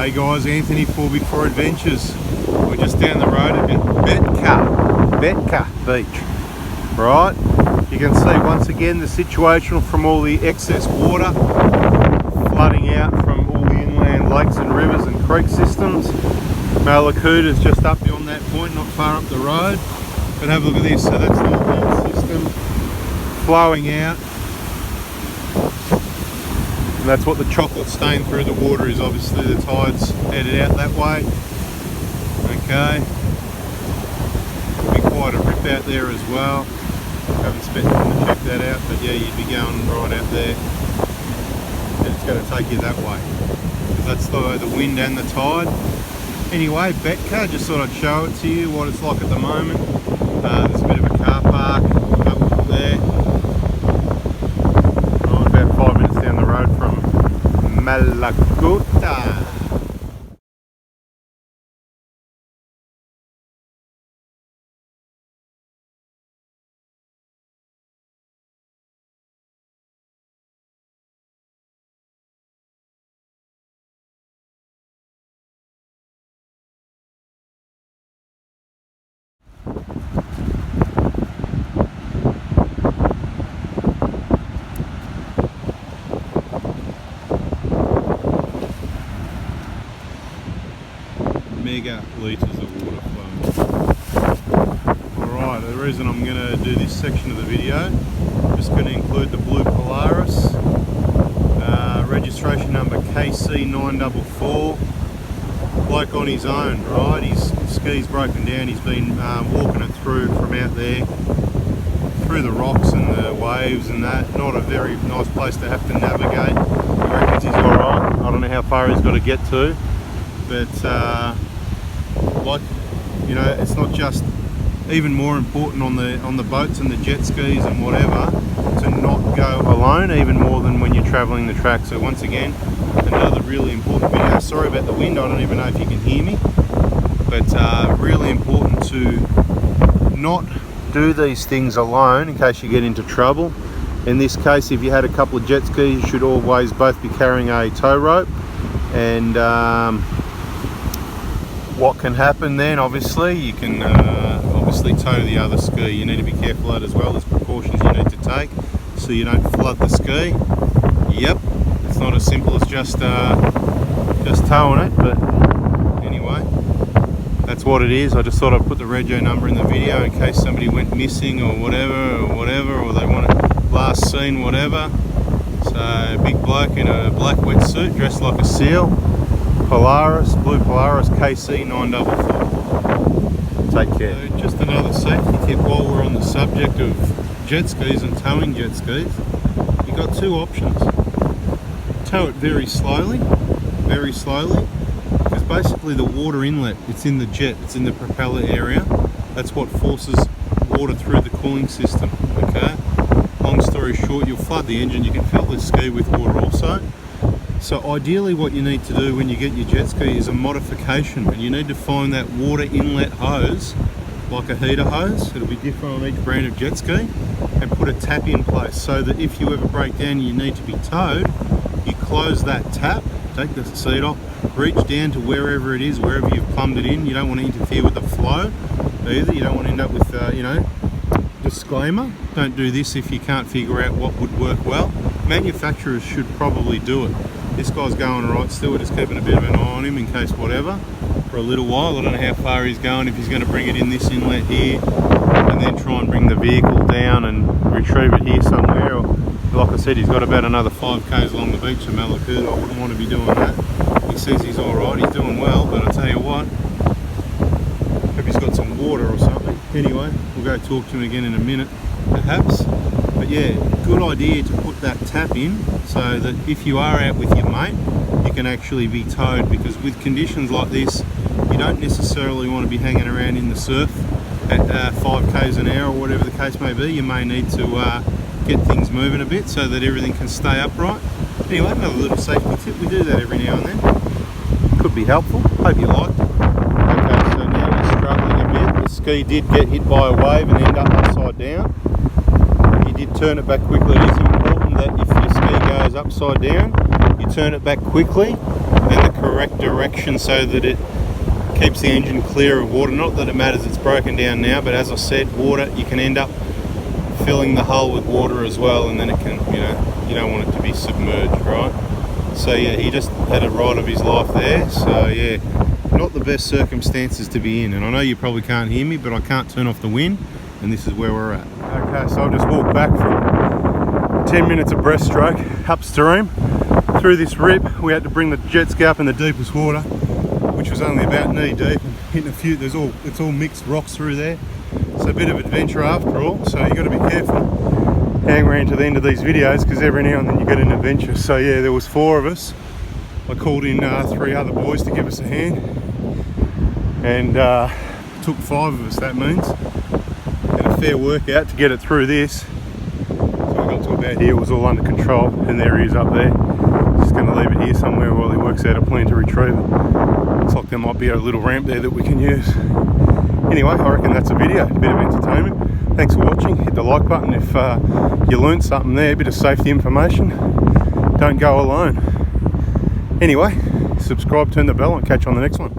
Hey guys, Anthony for Big 4 Adventures. We're just down the road at Betka Beach. Right, you can see once again the situation from all the excess water flooding out from all the inland lakes and rivers and creek systems. MALLACOOTA is just up beyond that point, not far up the road. But have a look at this, so that's the whole system flowing out. And that's what the chocolate stain through the water is. Obviously the tide's headed out that way. Okay. Could be quite a rip out there as well. Haven't spent time to check that out, but yeah, you'd be going right out there. And it's going to take you that way. That's the wind and the tide. Anyway, Betka, just thought I'd show it to you what it's like at the moment. There's a bit of a car park up there. About 5 minutes down the road from MALLACOOTA. Mega litres of water flowing. Alright, the reason I'm going to do this section of the video, I'm just going to include the blue Polaris, registration number KC944. Bloke on his own, right? His ski's broken down, he's been walking it through from out there, through the rocks and the waves and that. Not a very nice place to have to navigate. He reckons he's alright. I don't know how far he's got to get to, but like, you know, it's not just, even more important on the boats and the jet skis and whatever, to not go alone, even more than when you're traveling the track. So once again, another really important video. Sorry about the wind, I don't even know if you can hear me, but really important to not do these things alone in case you get into trouble. In this case, if you had a couple of jet skis, you should always both be carrying a tow rope. And what can happen then, obviously, you can obviously tow the other ski. You need to be careful of that as well. There's precautions you need to take so you don't flood the ski. Yep, it's not as simple as just towing it, but anyway, that's what it is. I just thought I'd put the rego number in the video in case somebody went missing or whatever, or they want it last seen, whatever. So, big bloke in a black wetsuit, dressed like a seal. Polaris, blue Polaris, KC944. Take care. So just another safety tip while we're on the subject of jet skis and towing jet skis. You've got two options. Tow it very slowly, because basically the water inlet, it's in the jet, it's in the propeller area. That's what forces water through the cooling system, okay? Long story short, you'll flood the engine. You can fill the ski with water also. So ideally what you need to do when you get your jet ski is a modification, and you need to find that water inlet hose, like a heater hose. It'll be different on each brand of jet ski, and put a tap in place so that if you ever break down and you need to be towed, you close that tap, take the seat off, reach down to wherever it is, wherever you've plumbed it in. You don't want to interfere with the flow either. You don't want to end up with, you know, disclaimer, don't do this if you can't figure out what would work well. Manufacturers should probably do it. This guy's going right still, we're just keeping a bit of an eye on him in case whatever, for a little while. I don't know how far he's going, if he's going to bring it in this inlet here, and then try and bring the vehicle down and retrieve it here somewhere. Or, like I said, he's got about another 5k's along the beach of MALLACOOTA. I wouldn't want to be doing that. He says he's alright, he's doing well, but I tell you what, hope he's got some water or something. Anyway, we'll go talk to him again in a minute, perhaps. But yeah, good idea to put that tap in so that if you are out with your mate, you can actually be towed, because with conditions like this, you don't necessarily want to be hanging around in the surf at 5k's an hour or whatever the case may be. You may need to get things moving a bit so that everything can stay upright. Anyway, another little safety tip. We do that every now and then. Could be helpful. Hope you liked it. Okay, so now we're struggling a bit. The ski did get hit by a wave and end up upside down. You did turn it back quickly. It is important that if your ski goes upside down, you turn it back quickly, and the correct direction so that it keeps the engine clear of water. Not that it matters, it's broken down now, but as I said, water, you can end up filling the hull with water as well, and then it can, you don't want it to be submerged, right? So yeah, he just had a ride of his life there. So yeah, not the best circumstances to be in. And I know you probably can't hear me, but I can't turn off the wind, and this is where we're at. Okay, so I've just walked back from 10 minutes of breaststroke upstream through this rip. We had to bring the jet ski up in the deepest water, which was only about knee deep, and hitting a few, it's all mixed rocks through there. So a bit of adventure after all, so you got to be careful hang around to the end of these videos, because every now and then you get an adventure. So yeah, there was 4 of us. I called in 3 other boys to give us a hand, and took 5 of us, that means. Had a fair workout to get it through this. So I got to about here, it was all under control, and there he is up there. Just going to leave it here somewhere while he works out a plan to retrieve it. Looks like there might be a little ramp there that we can use. Anyway, I reckon that's a video, a bit of entertainment. Thanks for watching. Hit the like button if you learnt something there, a bit of safety information. Don't go alone. Anyway, subscribe, turn the bell, and catch you on the next one.